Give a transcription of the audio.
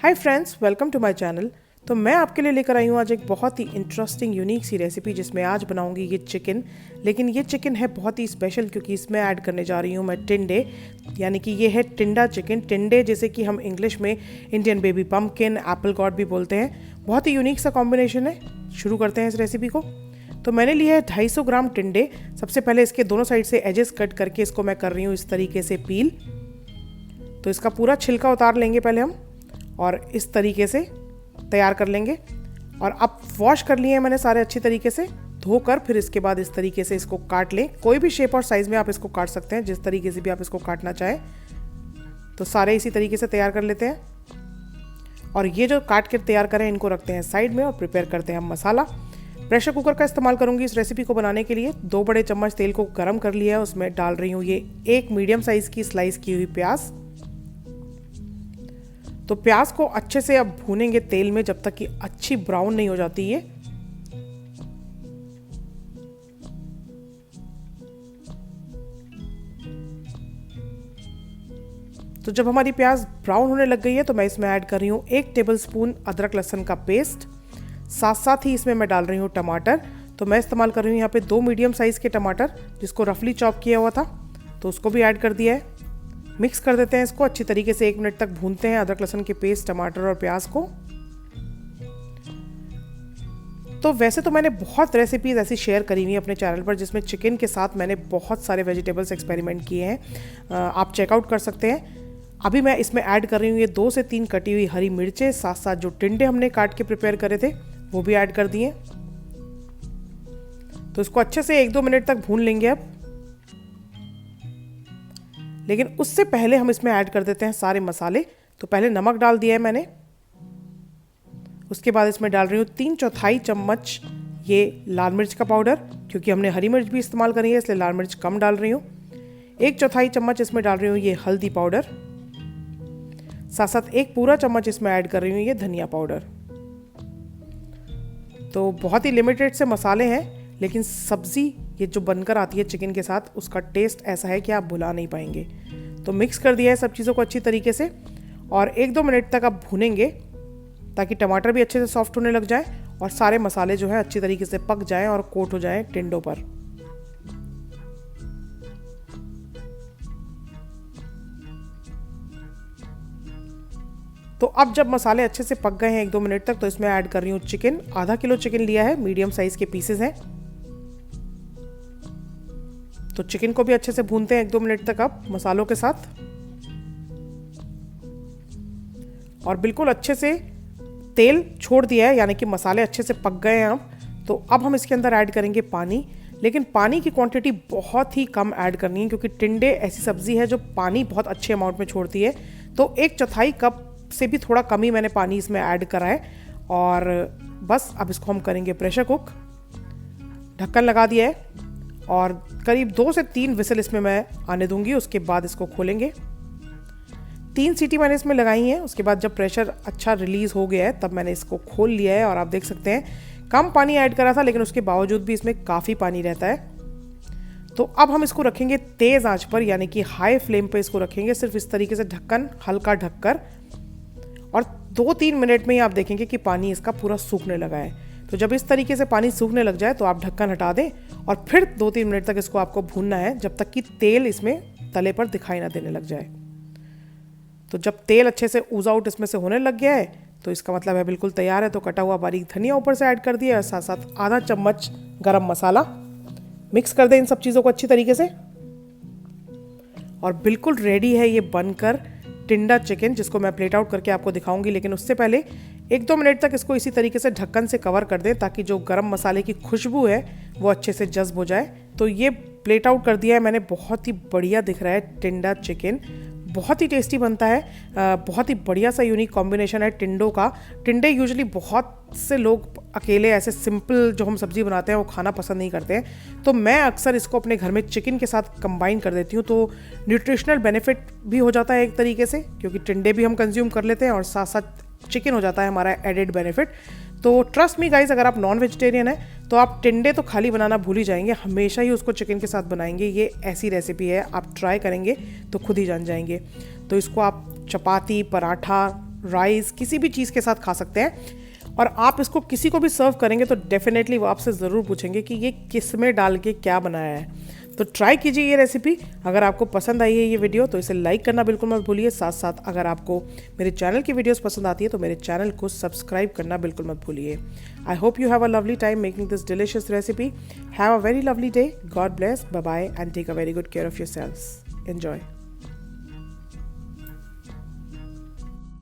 Hi friends, welcome to my channel. तो मैं आपके लिए लेकर आई हूँ आज एक बहुत ही इंटरेस्टिंग यूनिक सी रेसिपी, जिसमें आज बनाऊंगी ये चिकन। लेकिन ये चिकन है बहुत ही स्पेशल, क्योंकि इसमें ऐड करने जा रही हूँ मैं टिंडे, यानी कि ये है टिंडा चिकन। टिंडे जैसे कि हम इंग्लिश में Indian baby pumpkin, Apple God भी बोलते हैं। बहुत ही यूनिक सा कॉम्बिनेशन है। शुरू करते हैं इस रेसिपी को। तो मैंने लिया है 250 ग्राम टिंडे। सबसे पहले इसके दोनों साइड से एजेस कट करके इसको मैं कर रही हूँ इस तरीके से पील। तो इसका पूरा छिलका उतार लेंगे पहले हम, और इस तरीके से तैयार कर लेंगे। और अब वॉश कर लिए हैं मैंने सारे अच्छी तरीके से धोकर। फिर इसके बाद इस तरीके से इसको काट लें। कोई भी शेप और साइज़ में आप इसको काट सकते हैं, जिस तरीके से भी आप इसको काटना चाहें। तो सारे इसी तरीके से तैयार कर लेते हैं। और ये जो काट के तैयार करें, इनको रखते हैं साइड में और प्रिपेयर करते हैं हम मसाला। प्रेशर कुकर का इस्तेमाल करूंगी इस रेसिपी को बनाने के लिए। 2 बड़े चम्मच तेल को गर्म कर लिया है, उसमें डाल रही हूँ ये 1 मीडियम साइज़ की स्लाइस की हुई प्याज। तो प्याज को अच्छे से अब भूनेंगे तेल में, जब तक कि अच्छी ब्राउन नहीं हो जाती ये। तो जब हमारी प्याज ब्राउन होने लग गई है, तो मैं इसमें ऐड कर रही हूँ 1 टेबलस्पून अदरक लहसुन का पेस्ट। साथ साथ ही इसमें मैं डाल रही हूँ टमाटर। तो मैं इस्तेमाल कर रही हूँ यहाँ पे 2 मीडियम साइज़ के टमाटर, जिसको रफली चॉप किया हुआ था। तो उसको भी ऐड कर दिया है। मिक्स कर देते हैं इसको अच्छी तरीके से। 1 मिनट तक भूनते हैं अदरक लहसुन के पेस्ट, टमाटर और प्याज को। तो वैसे तो मैंने बहुत रेसिपीज़ ऐसी शेयर करी हुई है अपने चैनल पर, जिसमें चिकन के साथ मैंने बहुत सारे वेजिटेबल्स एक्सपेरिमेंट किए हैं। आप चेकआउट कर सकते हैं। अभी मैं इसमें ऐड कर रही हूँ ये 2 से 3 कटी हुई हरी मिर्चें। साथ साथ जो टिंडे हमने काट के प्रिपेयर करे थे, वो भी ऐड कर दिए। तो इसको अच्छे से 1-2 मिनट तक भून लेंगे अब। लेकिन उससे पहले हम इसमें ऐड कर देते हैं सारे मसाले। तो पहले नमक डाल दिया है मैंने। उसके बाद इसमें डाल रही हूँ 3/4 चम्मच ये लाल मिर्च का पाउडर, क्योंकि हमने हरी मिर्च भी इस्तेमाल करी है, इसलिए लाल मिर्च कम डाल रही हूँ। 1/4 चम्मच इसमें डाल रही हूँ ये हल्दी पाउडर। साथ साथ 1 पूरा चम्मच इसमें ऐड कर रही हूँ ये धनिया पाउडर। तो बहुत ही लिमिटेड से मसाले हैं, लेकिन सब्ज़ी ये जो बनकर आती है चिकन के साथ, उसका टेस्ट ऐसा है कि आप भुला नहीं पाएंगे। तो मिक्स कर दिया है सब चीज़ों को अच्छी तरीके से, और 1-2 मिनट तक आप भूनेंगे, ताकि टमाटर भी अच्छे से सॉफ्ट होने लग जाए और सारे मसाले जो है अच्छी तरीके से पक जाएं और कोट हो जाएं टिंडों पर। तो अब जब मसाले अच्छे से पक गए हैं 1-2 मिनट तक, तो इसमें ऐड कर रही हूँ चिकन। आधा किलो चिकन लिया है, मीडियम साइज़ के पीसेज हैं। तो चिकन को भी अच्छे से भूनते हैं 1-2 मिनट तक अब मसालों के साथ। और बिल्कुल अच्छे से तेल छोड़ दिया है, यानी कि मसाले अच्छे से पक गए हैं अब। तो अब हम इसके अंदर ऐड करेंगे पानी। लेकिन पानी की क्वांटिटी बहुत ही कम ऐड करनी है, क्योंकि टिंडे ऐसी सब्जी है जो पानी बहुत अच्छे अमाउंट में छोड़ती है। तो 1/4 कप से भी थोड़ा कम ही मैंने पानी इसमें ऐड करा है। और बस अब इसको हम करेंगे प्रेशर कुक। ढक्कन लगा दिया है और करीब 2 से 3 विसल इसमें मैं आने दूंगी। उसके बाद इसको खोलेंगे। 3 सीटी मैंने इसमें लगाई हैं। उसके बाद जब प्रेशर अच्छा रिलीज़ हो गया है, तब मैंने इसको खोल लिया है। और आप देख सकते हैं कम पानी ऐड करा था, लेकिन उसके बावजूद भी इसमें काफ़ी पानी रहता है। तो अब हम इसको रखेंगे तेज़ आंच पर, यानी कि हाई फ्लेम पर इसको रखेंगे। सिर्फ इस तरीके से ढक्कन हल्का ढककर, और 2-3 मिनट में ही आप देखेंगे कि पानी इसका पूरा सूखने लगा है। तो जब इस तरीके से पानी सूखने लग जाए, तो आप ढक्कन हटा दें और फिर 2-3 मिनट तक इसको आपको भूनना है, जब तक कि तेल इसमें तले पर दिखाई ना देने लग जाए। तो जब तेल अच्छे से ऊज आउट इसमें से होने लग गया है, तो इसका मतलब है बिल्कुल तैयार है। तो कटा हुआ बारीक धनिया ऊपर से ऐड कर दिया, और साथ साथ आधा चम्मच गरम मसाला। मिक्स कर दें इन सब चीज़ों को अच्छी तरीके से। और बिल्कुल रेडी है ये बनकर टिंडा चिकन, जिसको मैं प्लेट आउट करके आपको दिखाऊंगी। लेकिन उससे पहले 1-2 मिनट तक इसको इसी तरीके से ढक्कन से कवर कर दें, ताकि जो गरम मसाले की खुशबू है वो अच्छे से जज्ब हो जाए। तो ये प्लेट आउट कर दिया है मैंने। बहुत ही बढ़िया दिख रहा है टिंडा चिकन, बहुत ही टेस्टी बनता है। बहुत ही बढ़िया सा यूनिक कॉम्बिनेशन है टिंडों का। टिंडे यूजुअली बहुत से लोग अकेले ऐसे सिंपल जो हम सब्ज़ी बनाते हैं वो खाना पसंद नहीं करते हैं। तो मैं अक्सर इसको अपने घर में चिकन के साथ कंबाइन कर देती हूँ। तो न्यूट्रिशनल बेनिफिट भी हो जाता है एक तरीके से, क्योंकि टिंडे भी हम कंज्यूम कर लेते हैं और साथ साथ चिकन हो जाता है हमारा एडेड बेनिफिट। तो ट्रस्ट मी गाइज, अगर आप नॉन वेजिटेरियन हैं तो आप टिंडे तो खाली बनाना भूल ही जाएंगे, हमेशा ही उसको चिकन के साथ बनाएंगे। ये ऐसी रेसिपी है, आप ट्राई करेंगे तो खुद ही जान जाएंगे। तो इसको आप चपाती, पराठा, राइस, किसी भी चीज़ के साथ खा सकते हैं। और आप इसको किसी को भी सर्व करेंगे तो डेफिनेटली वो आपसे ज़रूर पूछेंगे कि ये किस में डाल के क्या बनाया है। तो ट्राई कीजिए ये रेसिपी। अगर आपको पसंद आई है ये वीडियो तो इसे लाइक करना बिल्कुल मत भूलिए। साथ साथ अगर आपको मेरे चैनल की वीडियोस पसंद आती है तो मेरे चैनल को सब्सक्राइब करना बिल्कुल मत भूलिए। I hope you have a lovely time making this delicious recipe. Have a very lovely day. God bless, bye bye and take a very good care of yourselves. Enjoy.